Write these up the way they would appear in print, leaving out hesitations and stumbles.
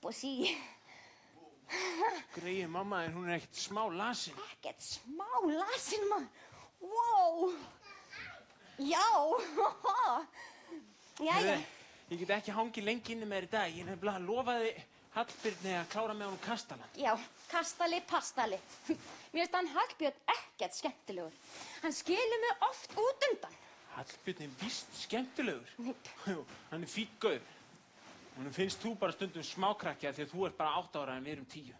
upp og sí. Greið, mamma, en hún ekkert smá lasin. Ekkert smá lasin, maður. Wow. Já. Jæja. Ég get ekki hangið lengi inni með þér í dag. Ég nefnilega lofaði Hallbirni að klára með honum kastalann. Já, kastali, pastali. Mér finnst hann Hallbjörn ekkert skemmtilegur. Hann skilur mig oft út undan. Hallbjörn er víst skemmtilegur. Nei. Jú, hann er fínn gaur. Honum finnst þú bara stundum smákrakki því að þú ert bara 8 ára en við erum 10.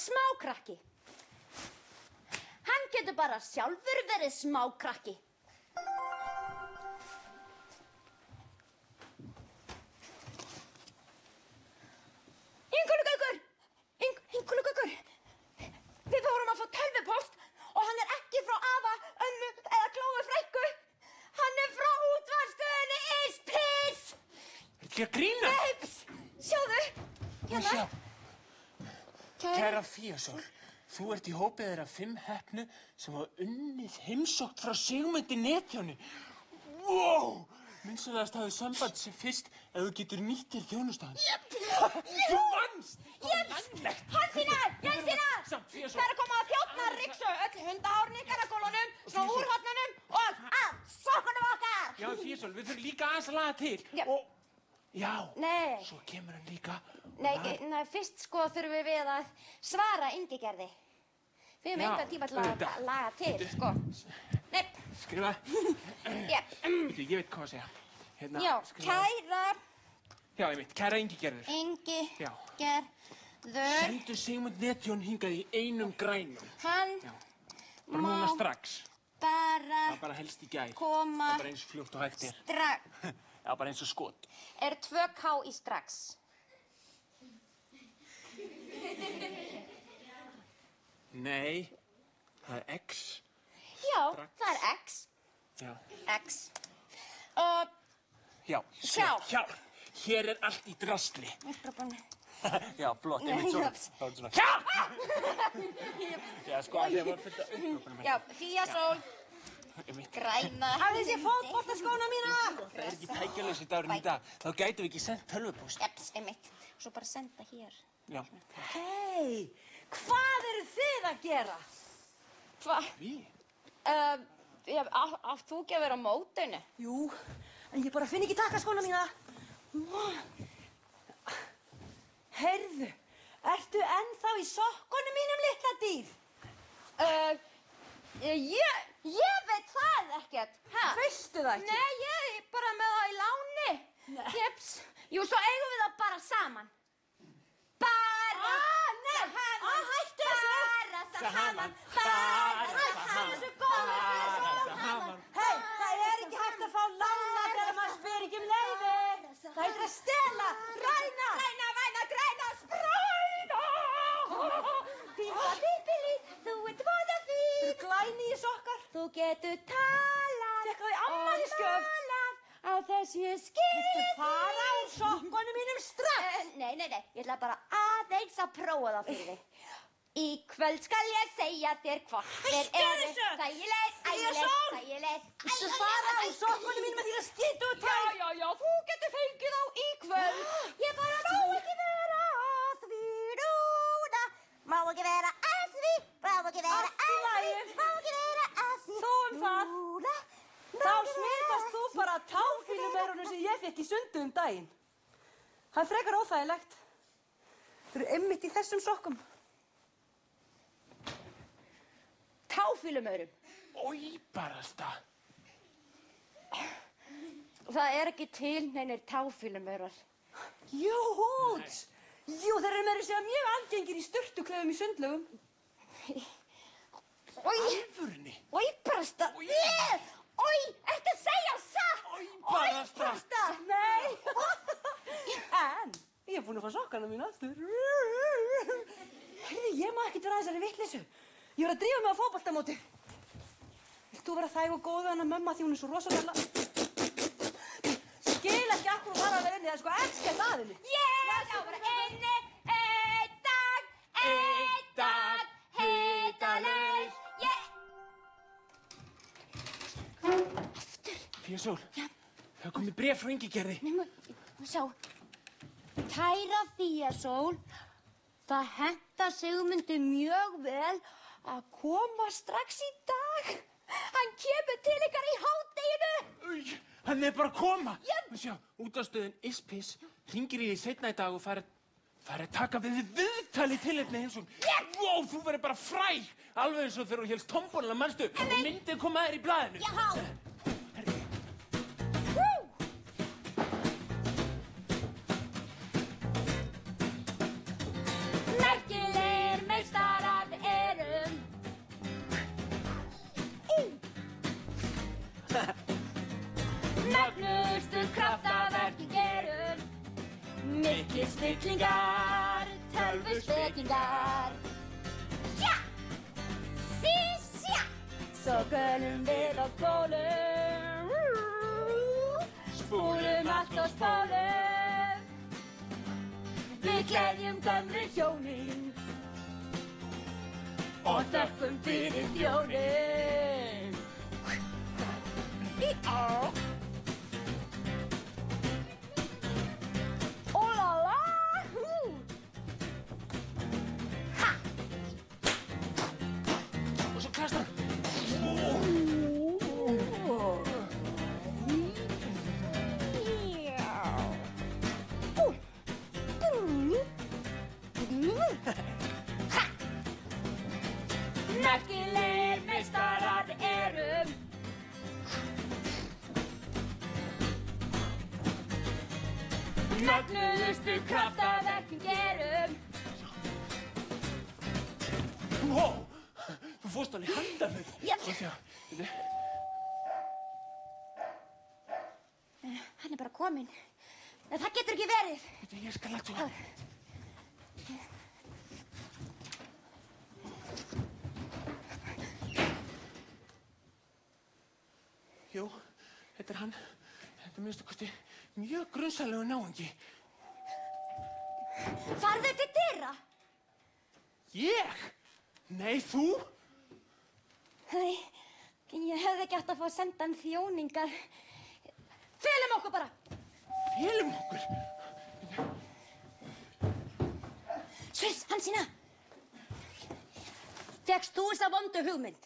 Smákrakki. Hann getur bara sjálfur verið smákrakki. Ingólfur, við vorum að fá tölvupóst og hann er ekki frá afa, ömmu eða Glóu frænku. Hann er frá útvarpsstöðinni Ispiss. Ertu ekki að grína? Nei, sjáðu. Sjá. Kæra Fíasól, þú ert í hópið þeirra 5 heppnu sem hafa unnið heimsókn frá Sigmundi Netjóni. Wow! Minnstulegast hafið samband sem fyrst ef þú getur nýtt þér þjónustafans. Þú vannst! Hansína, Jensína! Það er að koma að þjófna ryksu öll hundahárn í garagólunum, svona úrhornunum og að sokkunum okkar! Já, Fíasól, við þurfum líka aðeins að laga til. Já, Nei. Svo kemur hann líka. Nei, fyrst sko þurfum við að svara Ingigerði. Við höfum engan tíma til að laga til, sko. Nei. Skrifa. Jep. Ég veit hvað að segja. Hérna, Já, skrifa. kæra. Já, ég veit, kæra Ingigerður. Ingigerður. Sendu Sigmund Netjón hingað í einum grænum. Hann bara núna strax. Bara helst í gær. Koma. Það er bara eins fljótt og hægt er. Strax. Já, bara eins og skot. Er 2K í strax? Nei, það er X. Já, það er X. Já. X. Já, hjálp. Hér er allt í drasli. Já, flott, einmitt svona. Það er svona, hjálp! Já, sko, það var fullt af upprópunum. Já, Fíasól. Græna. Hafið þið séð fótboltaskóna mína? Það er ekki tækjalausi dagurinn í dag. Þá gætum við ekki sendt tölvupóst. Jeps, einmitt. Svo bara senda hér. Já. Hei, hvað eru þið að gera? Hvað? Við? Átt þú ekki að vera á mótinu? Jú, en ég bara finn ekki takkaskóna mína. Heyrðu, ertu ennþá í sokkunum mínum, litla dýr? Ég veit það ekkert. Veistu það ekki? Nei, ég er bara með það í láni. Jeps. Jú, svo eigum við það bara saman. Bara hættu þessu. Hei, það er ekki hægt að fá lána þegar maður spyr ekki um leyfi. Það heitir að stela, ræna. Græna, spræna. Pípa-pípili, þú ert voða fín. Þú eru glæni í sokkar. Þú getur talað. Tekka því afmælisgjöf. Á þessu skýði. Viltu fara úr sokkunum mínum strax? Nei, ég ætla bara aðeins að prófa það fyrir þig. Í kvöld skal ég segja þér hvort þér eru þægilegt. Viltu fara úr sokkunum mínum með þína skítu tæ? Já, þú getur fengið þá í kvöld. Ég bara má ekki vera að því núna. Má ekki vera að því. Þú það. Þá smitast þú bara táfýlumeirunum sem ég fekk í sundu um daginn. Það er frekar óþægilegt. Þau eru einmitt í þessum sokkum. Táfýlumaurum. Ói, barasta. Það er ekki til neinir táfýlumaurar. Jú, þeir eru meira að segja mjög algengir í sturtuklefum í sundlaugum. Alvörni. Ói, barasta. Ói, ertu að segja satt? Ói, barasta. Nei. En ég er búin að fá sokkana mína aftur. Heyrðu, ég má ekkert vera að þessari vitleysu. Ég var að drífa mig á fótboltamóti. Vilt þú vera þæg og góð við hana mömmu því hún er svo rosalega... Skil ekki akkur og fara að vera inni, það er sko ekkert að henni. Ég á bara inni einn dag, hitalaus. Fíasól, það er komið bréf frá Ingigerði. Nei, má sjá. Kæra Fíasól, það hentar Sigmundi mjög vel að koma strax í dag. Hann kemur til ykkar í hádeginu. Hann bara að koma. Sjá, útvarpsstöðin Ispis hringir í því seinna í dag og fær að taka við viðtali tilefni eins og Vó, þú verður bara fræg. Alveg eins og þegar þú hélst tombónuna, manstu? Og myndið koma þér í blaðinu. Já. Merkilegir meistarar við erum. Mögnustu kraftaverkin gerum. Miklir snillingar, tölvuspekingar. Sjá! Sjá! Svo gölum við á gólum. Spúlum allt og spólum. Við gleðjum gömlu hjónin og þökkum fyrir þjónin. Og svo kastar hann. Merkilegir meistarar við erum. Mögnuðustu kraftaverkin gerum. Vó, þú fórst alveg handarlega. Já. Sjá, Hann bara kominn. En það getur ekki verið. ég skal láta svo. Jú, þetta hann. Þetta minnstu kosti mjög grunsamlegur náungi. Farðu til dyra. Ég? Nei, þú? Nei, ég hefði ekki átt að fá að senda hann þjóningar. Felum okkur bara. Felum okkur? Sviss, Hansína. Fékkst þú þessa vondu hugmynd?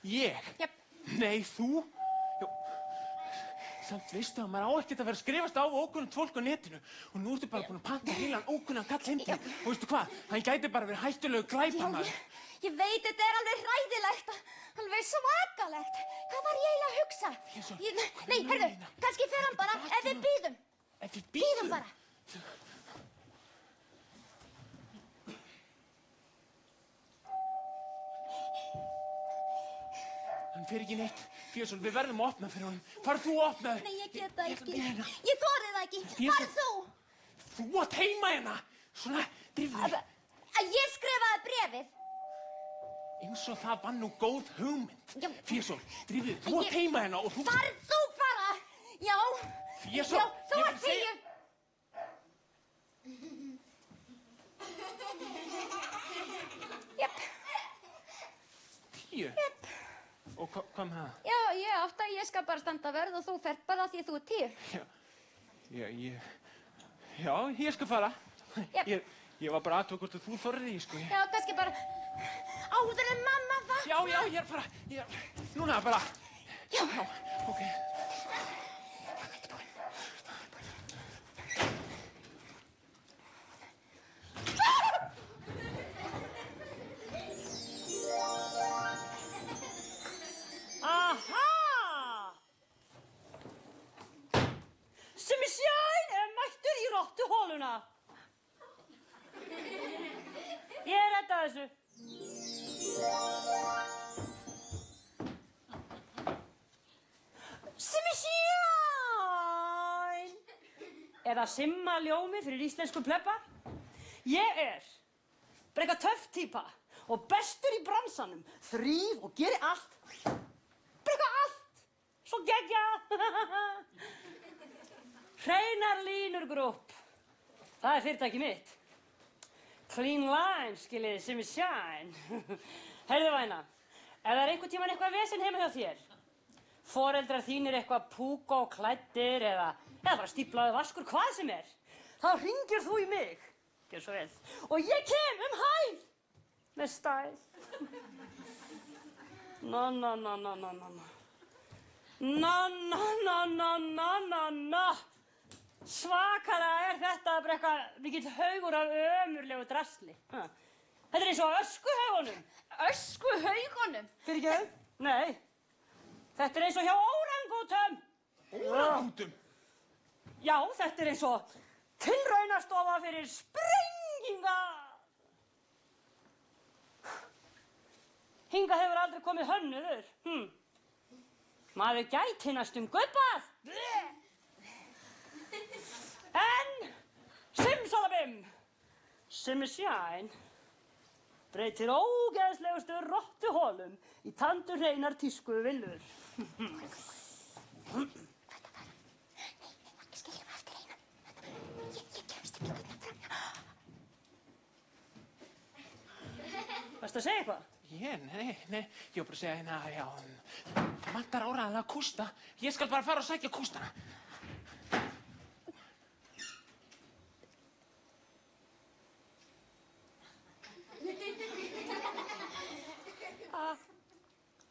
Ég? Jep. Nei, þú? Jú, samt veistu að maður á ekkert að vera að skrifast á ókunnugt fólk á netinu og nú ertu bara búin að panta heilan ókunnan kall heim til þín. Og veistu hvað? Hann gæti bara verið hættulegu glæpamaður. Ég veit, þetta er alveg hræðilegt, alveg svakalegt. Hvað var ég eiginlega að hugsa? Nei, heyrðu, kannski fer hann bara ef við bíðum. Ef við bíðum? Bíðum bara. Hann fer ekki neitt. Fíasól, við verðum að opna fyrir honum. Far þú að opna þau. Nei, ég get það ekki. Ég þori það ekki. Far þú. Þú átt heima hérna. Svona, drífðu þig. Að ég skrifaði bréfið. Eins og það var nú góð hugmynd. Já. Fíasól, drífðu þig. Þú átt heima hérna og þú... Far þú bara. Já. Fíasól, Já, þú ert 10. Jep. 10? Jep. Og hvað með það? Já, ég átti að ég skal bara standa vörð og þú fert bara því að þú ert 10. Já, ég skal fara. Jep. Ég var bara aðtöku hvort að þú þorrið því, sko. Já, kannski bara áður en mamma vaknar. Já, ég er að fara. Núna bara. Já. Ok. Aha! Simmi Shine mættur í rottuholuna. Ég redda þessu. Simmi Shine! Er það simma ljómi fyrir íslensku plebba? Ég er breka töff típa og bestur í bransanum. Þríf og geri allt. Breka allt. Svo geggja. Hreinar línur grúp. Það er fyrirtæki mitt. Clean line, skiljiði, Simmi Shine. Heyrðu væna, ef það er einhvern tímann eitthvað vesen heima hjá þér, foreldrar þínir eitthvað púka og klæddir eða bara stíplaði vaskur, hvað sem þá hringir þú í mig. Gjör svo vel. Og ég kem hæl með stæl. Svakalega þetta bara eitthvað mikill haugur af ömurlegu drasli. Þetta eins og öskuhaugunum. Öskuhaugunum? Fyrirgefðu? Nei. Þetta eins og hjá órangútum. Órangútum? Já, þetta eins og tilraunastofa fyrir sprenginga. Hingað hefur aldrei komið hönnuður. Maður gæti næstum gubbað. En simsalabim, simmisjæn, breytir ógeðslegustu rottuholum í tandurhreinar tískuvillur. Ekki skilja mig eftir einu. Ég kemst ekki hvernig fram. Varstu að segja eitthvað? Nei, ég var bara að segja já, það vantar áreiðanlega kústa. Ég skal bara fara og sækja kústana.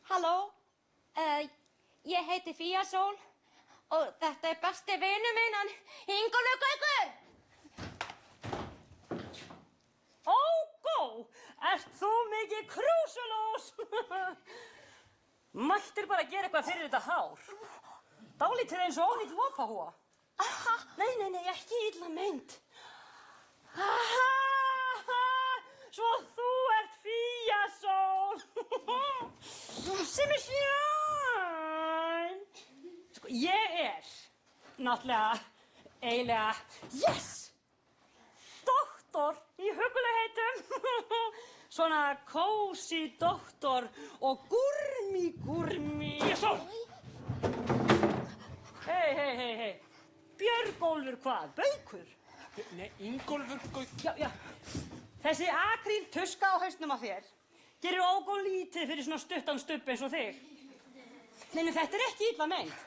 Halló, ég heiti Fía Sól og þetta besti vinur minn, hann Ingólfur Gaukur. Ógó, ert þú mikið krúsulús? Mættir bara gera eitthvað fyrir þetta hár. Dálítið eins og ónýtt lopahúa. Nei, ekki illa meint. Svo þú ert Fía Sól. Simmisjæn. Sko, ég náttúrulega, eiginlega, yes! Doktor í huggulegheitum. Svona kósí doktor og gúrmi. Fía Sól! Hei. Björgólfur hvað? Baukur? Nei, Ingólfur Gaukur. Já. Þessi akríl tuska á hausnum á þér gerir ógó lítið fyrir svona stuttan stubb eins og þig. Nei, þetta ekki illa meint.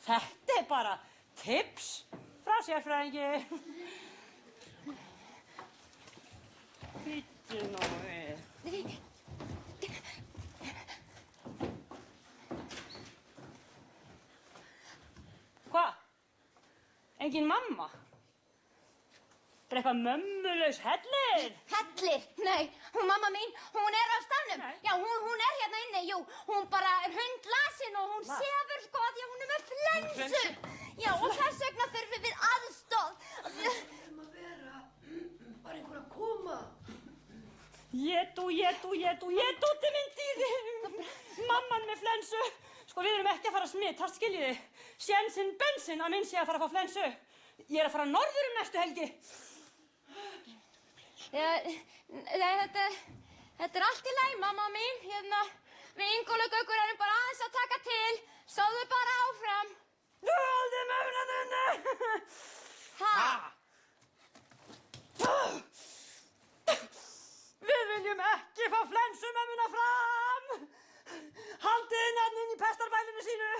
Þetta bara tips frá sérfræðingi. Bíddu nú við. Hvað? Engin mamma? Bara eitthvað mömmulaus hellir? Hellir? Nei, mamma mín, hún á staðnum. Nei. Já, hún hérna inni, jú. Hún bara hundlasin og hún sefur sko að því að hún með flensu. Já, og þess vegna þurfum við aðstoð. Þurfum að vera bara einhver að koma. Jétúti minn dýri. Mamman með flensu. Sko, við erum ekki að fara að smittast, skiljiði. Sjensinn bensinn að minn sé að fara að fá flensu. Ég að fara norður næstu helgi. Þetta allt í lagi, mamma mín. Hérna, við Ingólfur Gaukur erum bara aðeins að taka til. Sjáðu bara áfram. Þjóði mömmuna þinni! Við viljum ekki fá flensu mömmuna fram! Haldið nafnin í pestarbælinu sínu!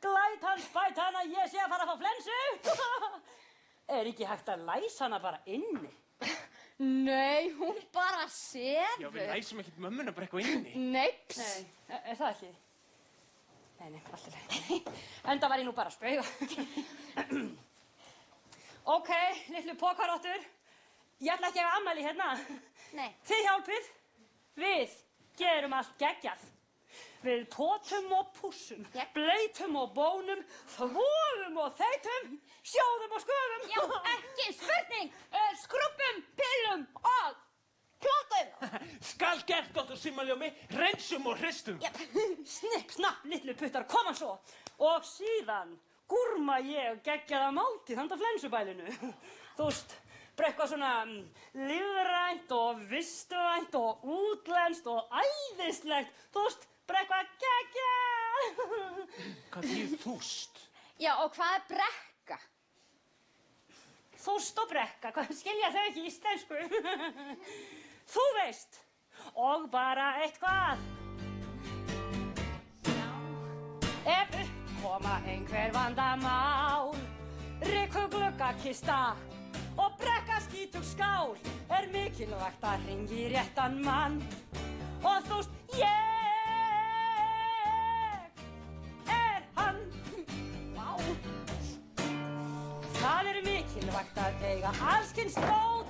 Glæt hans bæt hann að ég sé að fara að fá flensu! Ekki hægt að læsa hana bara inni? Nei, hún bara sefur. Já, við læsum ekkert mömmuna bara eitthvað inni. Nei, það ekki? Nei, allt í lagi. Enda var ég nú bara að spauga. Ok, litlu pokaróttur. Ég ætla ekki að hafa afmæli hérna. Nei. Þið hjálpið. Við gerum allt geggjað. Við potum og pússum, bleytum og bónum, þvóum og þeytum, sjóðum og sköfum. Já, ekki spurning. Skrubbum, pillum og plottum. Skal gert, doktor Simmaljómi, reynsum og hristum. Snipp, snapp, litlu puttar, koma svo. Og síðan gúrma ég geggjaða máltíð handa flensubælinu. Þú veist, bara eitthvað svona lífrænt og vistvænt og útlenskt og æðislegt. Þú veist, bara eitthvað geggjað. Hvað þýðir þúst? Já, og hvað brekka? Þúst og brekka, hvað skilja þau ekki íslensku? Þú veist, og bara eitthvað. Já. koma einhver vandamál. Rykku gluggakista og brekka skítug skál. Mikilvægt að hringi réttan mann. Og þú veist, ég hann. Vá. Það mikilvægt að eiga allskyns dót.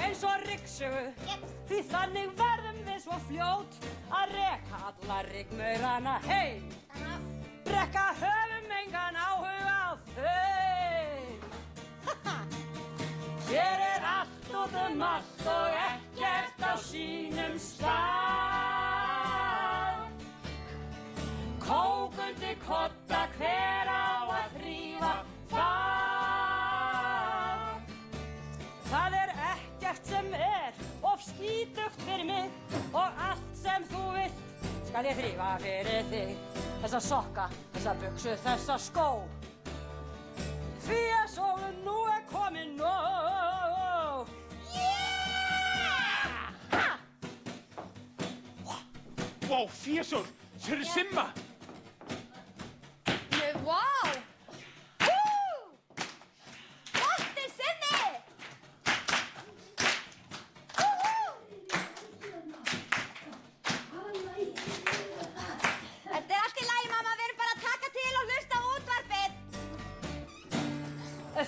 Eins og ryksugu. Því þannig verðum við svo fljót að reka alla ryggmaurana heim. Brekka höfum engan áhuga á þeim. Hér allt út allt og ekkert á sínum stað. Kókundi kodda hver á að þrífa það. Það ekkert sem of skítugt fyrir mig og allt sem þú vilt skal ég þrífa fyrir þig. Þessa sokka, þessa buksu, þessa skó. Því að sólin nú komin nóg. Yeah! Vá, Fíasól, sérðu Simma? Vá! Flottur Simmi! Þetta allt í lagi, mamma. Við erum bara að taka til og hlusta á útvarpið.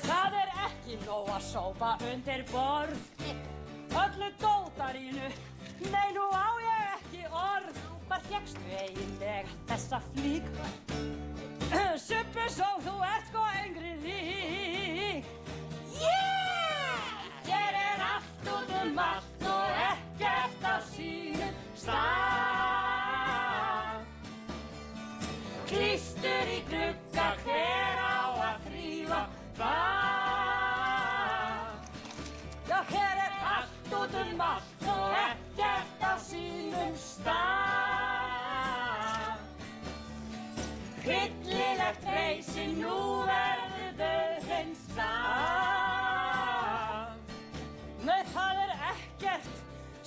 Það ekki nóg að sópa undir borð. Öllu dótarínu, nei nú á ég ekki orð. Hvar fékkstu eiginlega þessa flík? Subbi svo þú ert sko engri rík. Yeah! Hér allt út allt og ekkert á sínum stað. Klístur í glugga hver á að þrífa það. Já, hér allt út allt og ekkert á sínum stað. Hryllilegt reysi, nú verður dauðinn stað. Nei, það ekkert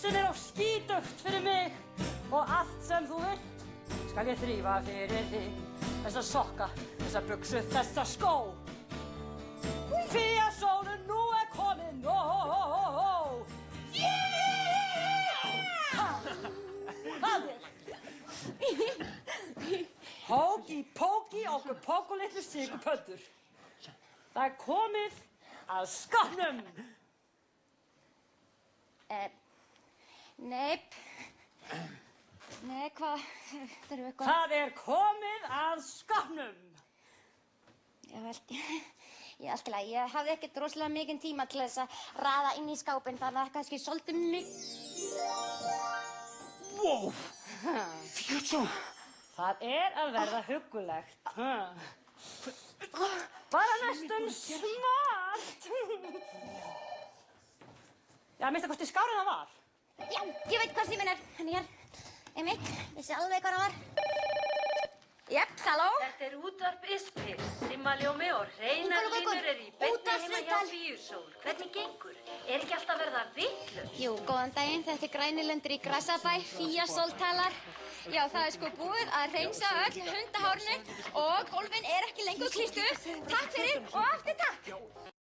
sem of skítugt fyrir mig og allt sem þú vilt skal ég þrífa fyrir þig. Þessa sokka, þessa buksu, þessa skó. Því að sólin nú komin nóg. Yeah! Það Hóki, póki, okkur pókulitlu sigurpöddur. Það komið að skápnum. Nei, hvað? Það komið að skápnum. Ég allt í lagi. Ég hafði ekkert rosalega mikinn tíma til þess að raða inn í skápinn, þannig að kannski svolítið mig. Wow! Fíasól! Það að verða huggulegt. Bara næstum smart. Já, minnst kosti skár en það var. Já, ég veit hvað síminn Hann einmitt, vissi alveg hvað hann var. Jepp, halló? Þetta útvarp Ísbyrgs, Simmaljómi og hreinar línur í beinni heima hjá Fíasól. Hvernig gengur? Ekki alltaf verða vitlaus? Jú, góðan daginn. Þetta Grænilundur í Grassabæ. Fíasól talar. Já, það sko búið að hreinsa öll hundahárnin og gólfin ekki lengur klístruð. Takk fyrir og aftur takk.